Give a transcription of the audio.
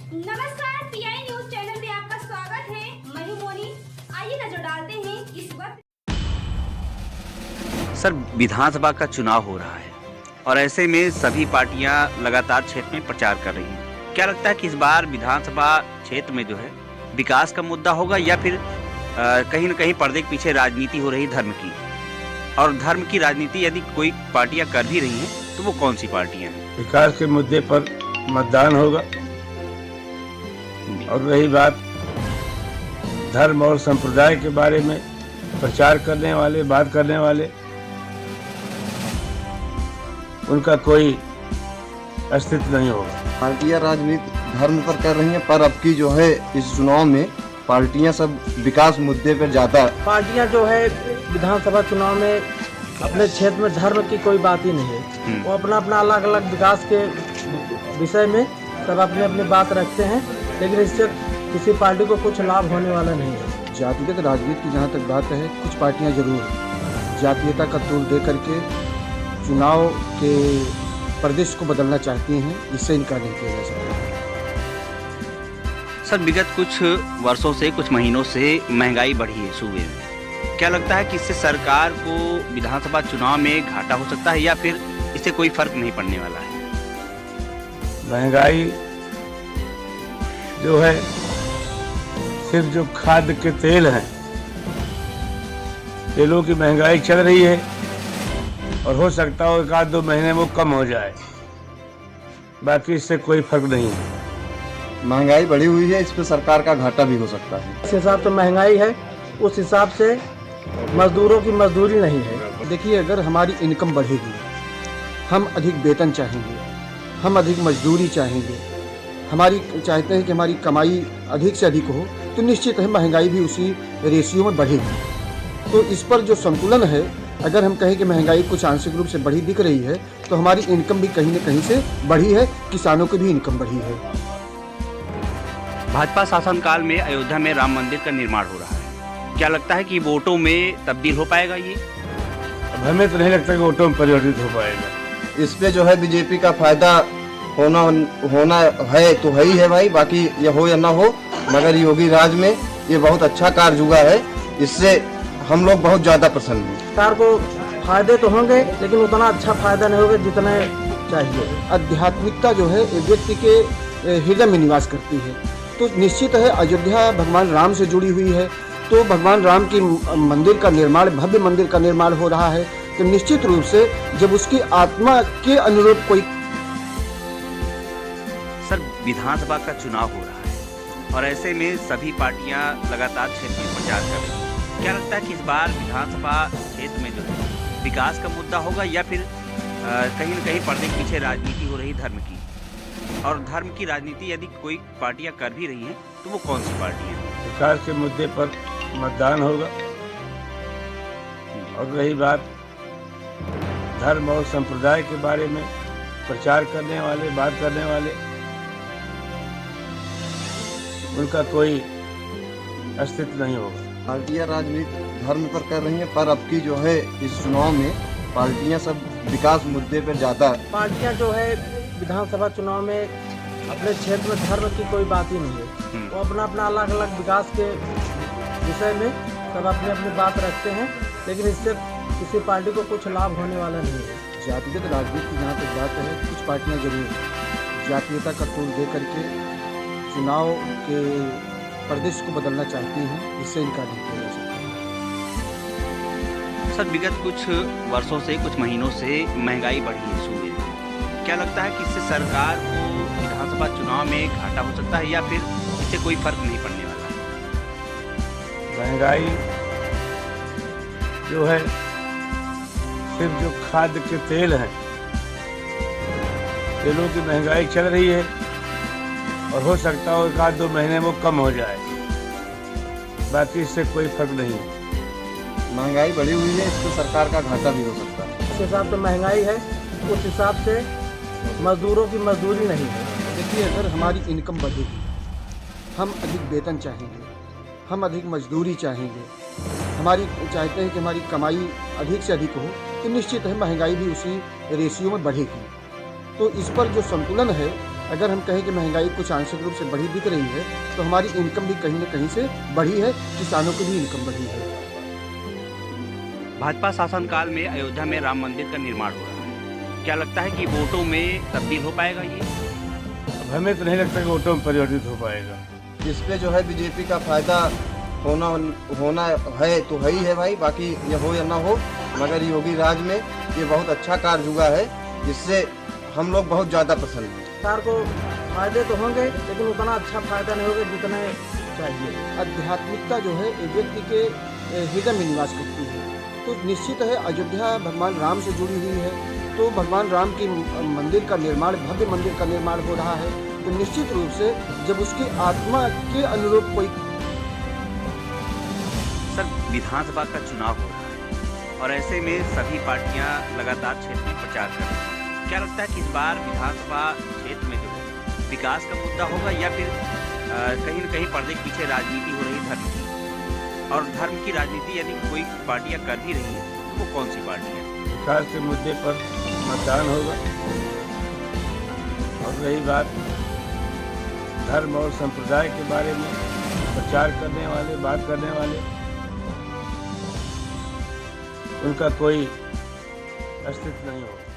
नमस्कार, pi news channel में आपका स्वागत है। मैं हूं मोनी। आइए नजर डालते हैं इस वक्त। सर, विधानसभा का चुनाव हो रहा है और ऐसे में सभी पार्टियां लगातार क्षेत्र में प्रचार कर रही हैं। क्या लगता है कि इस बार विधानसभा क्षेत्र में जो है विकास का मुद्दा होगा या फिर कहीं न कहीं पर्दे के पीछे राजनीति हो रही धर्म की, और धर्म की राजनीति यदि कोई पार्टियां कर भी रही हैं तो वो कौन सी पार्टियां हैं? विकास के मुद्दे पर मतदान होगा। और रही बात धर्म और संप्रदाय के बारे में प्रचार करने वाले, बात करने वाले, उनका कोई अस्तित्व नहीं होगा। पार्टियां राजनीति धर्म पर कर रही हैं, पर अब की जो है इस चुनाव में पार्टियां सब विकास मुद्दे पर ज्यादा। पार्टियां जो है विधानसभा चुनाव में अपने क्षेत्र में धर्म की कोई बात ही नहीं है। वो अपना अपना अलग अलग विकास के विषय में सब अपनी अपनी बात रखते हैं, लेकिन इससे किसी पार्टी को कुछ लाभ होने वाला नहीं है। जातिगत राजनीति की जहाँ तक बात है, कुछ पार्टियां जरूर जातीयता का तूल दे करके चुनाव के प्रदेश को बदलना चाहती हैं, इससे इनकार नहीं किया जा सकता। सर, विगत कुछ वर्षों से, कुछ महीनों से महंगाई बढ़ी है सूबे में। क्या लगता है कि इससे सरकार को विधानसभा चुनाव में घाटा हो सकता है या फिर इससे कोई फर्क नहीं पड़ने वाला है? महंगाई जो है, सिर्फ जो खाद्य के तेल हैं, तेलों की महंगाई चल रही है और हो सकता है एक आध दो महीने में वो कम हो जाए, बाकी इससे कोई फर्क नहीं है। महंगाई बढ़ी हुई है, इस पर सरकार का घाटा भी हो सकता है। इस हिसाब से महंगाई है, उस हिसाब से मजदूरों की मजदूरी नहीं है। देखिए, अगर हमारी इनकम बढ़ेगी, हम अधिक वेतन चाहेंगे, हम अधिक मजदूरी चाहेंगे, हमारी चाहते हैं कि हमारी कमाई अधिक से अधिक हो, तो निश्चित है महंगाई भी उसी रेशियो में बढ़ेगी। तो इस पर जो संतुलन है, अगर हम कहें कि महंगाई कुछ आंशिक रूप से बढ़ी दिख रही है, तो हमारी इनकम भी कहीं न कहीं से बढ़ी है, किसानों की भी इनकम बढ़ी है। भाजपा शासनकाल में अयोध्या में राम मंदिर का निर्माण हो रहा है। क्या लगता है कि वोटों में तब्दील हो पाएगा ये? अब हमें तो नहीं लगता कि वोटों में परिवर्तित हो पाएगा। इस पे जो है बीजेपी का फायदा होना है तो है ही है भाई, बाकी ये हो या ना हो, मगर योगी राज में ये बहुत अच्छा कार्य हुआ है, इससे हम लोग बहुत ज्यादा प्रसन्न हैं। सरकार को फायदे तो होंगे, लेकिन उतना अच्छा फायदा नहीं होगा जितना चाहिए। आध्यात्मिकता जो है व्यक्ति के हृदय में निवास करती है, तो निश्चित है अयोध्या भगवान राम से जुड़ी हुई है, तो भगवान राम की मंदिर का निर्माण, भव्य मंदिर का निर्माण हो रहा है, तो निश्चित रूप से जब उसकी आत्मा के अनुरूप कोई। सर, विधानसभा का चुनाव हो रहा है और ऐसे में सभी पार्टियां लगातार क्षेत्र में प्रचार कर रही हैं। क्या लगता है कि इस बार विधानसभा क्षेत्र में जो है विकास का मुद्दा होगा या फिर कहीं न कहीं पर्दे के पीछे राजनीति हो रही धर्म की, और धर्म की राजनीति यदि कोई पार्टियां कर भी रही हैं तो वो कौन सी पार्टी है? विकास के मुद्दे पर मतदान होगा। और रही बात धर्म और संप्रदाय के बारे में प्रचार करने वाले, बात करने वाले, उनका कोई अस्तित्व नहीं होगा। पार्टियां राजनीति धर्म पर कर रही हैं, पर अब की जो है इस चुनाव में पार्टियां सब विकास मुद्दे पर ज्यादा। पार्टियां जो है विधानसभा चुनाव में अपने क्षेत्र में धर्म की कोई बात ही नहीं है। वो अपना अपना अलग अलग विकास के विषय में सब अपनी अपनी बात रखते हैं, लेकिन इससे किसी पार्टी को कुछ लाभ होने वाला नहीं है। जातिगत राजनीति की जहाँ तक बात है, कुछ पार्टियां जरूर जातीयता का तूल दे करके चुनाव के प्रदेश को बदलना चाहती हैं, इससे इनकार नहीं किया जा सकता। सर, विगत कुछ वर्षों से, कुछ महीनों से महंगाई बढ़ी है सूबे में। क्या लगता है कि इससे सरकार को विधानसभा चुनाव में घाटा हो सकता है या फिर इससे कोई फर्क नहीं पड़ने वाला है? महंगाई जो है, सिर्फ जो खाद्य के तेल हैं, तेलों की महंगाई चल रही है और हो सकता है एक आध दो महीने में वो कम हो जाए, बाकी इससे कोई फर्क नहीं है। महंगाई बढ़ी हुई है, इस पर सरकार का घाटा भी हो सकता है। इस हिसाब से महंगाई है, उस हिसाब से मजदूरों की मजदूरी नहीं है। देखिए, अगर हमारी इनकम बढ़ेगी, हम अधिक वेतन चाहेंगे, हम अधिक मजदूरी चाहेंगे, हमारी चाहते हैं कि हमारी कमाई अधिक से अधिक हो, तो निश्चित है महंगाई भी उसी रेशियो में बढ़ेगी। तो इस पर जो संतुलन है, अगर हम कहें कि महंगाई कुछ आंशिक रूप से बढ़ी दिख रही है, तो हमारी इनकम भी कहीं न कहीं से बढ़ी है, किसानों की भी इनकम बढ़ी है। भाजपा शासनकाल में अयोध्या में राम मंदिर का निर्माण हो रहा है, क्या लगता है कि वोटों में तब्दील हो पाएगा ये? अब हमें तो नहीं लगता कि वोटों में परिवर्तित हो पाएगा। इस पे जो है बीजेपी का फायदा होना है तो है ही है भाई, बाकी ये हो या ना हो, मगर योगी राज में ये बहुत अच्छा कार्य हुआ है, जिससे हम लोग बहुत ज़्यादा पसंद हैं। सरकार को फायदे तो होंगे, लेकिन उतना अच्छा फायदा नहीं होगा जितने चाहिए। आध्यात्मिकता जो है एक व्यक्ति के हृदय में निवास करती है, तो निश्चित है अयोध्या भगवान राम से जुड़ी हुई है, तो भगवान राम की मंदिर का निर्माण, भव्य मंदिर का निर्माण हो रहा है, तो निश्चित रूप से जब उसकी आत्मा के अनुरूप कोई। सर, विधानसभा का चुनाव हो रहा है और ऐसे में सभी पार्टियां लगातार क्षेत्र में प्रचार कर रही हैं। क्या लगता है कि इस बार विधानसभा क्षेत्र में जो है विकास का मुद्दा होगा या फिर कहीं न कहीं पर्दे के पीछे राजनीति हो रही धर्म की? और धर्म की राजनीति यदि कोई पार्टियां कर भी रही है तो वो कौन सी पार्टी है? विकास के मुद्दे पर मतदान होगा। और रही बात धर्म और संप्रदाय के बारे में प्रचार करने वाले, बात करने वाले, उनका कोई अस्तित्व नहीं होगा।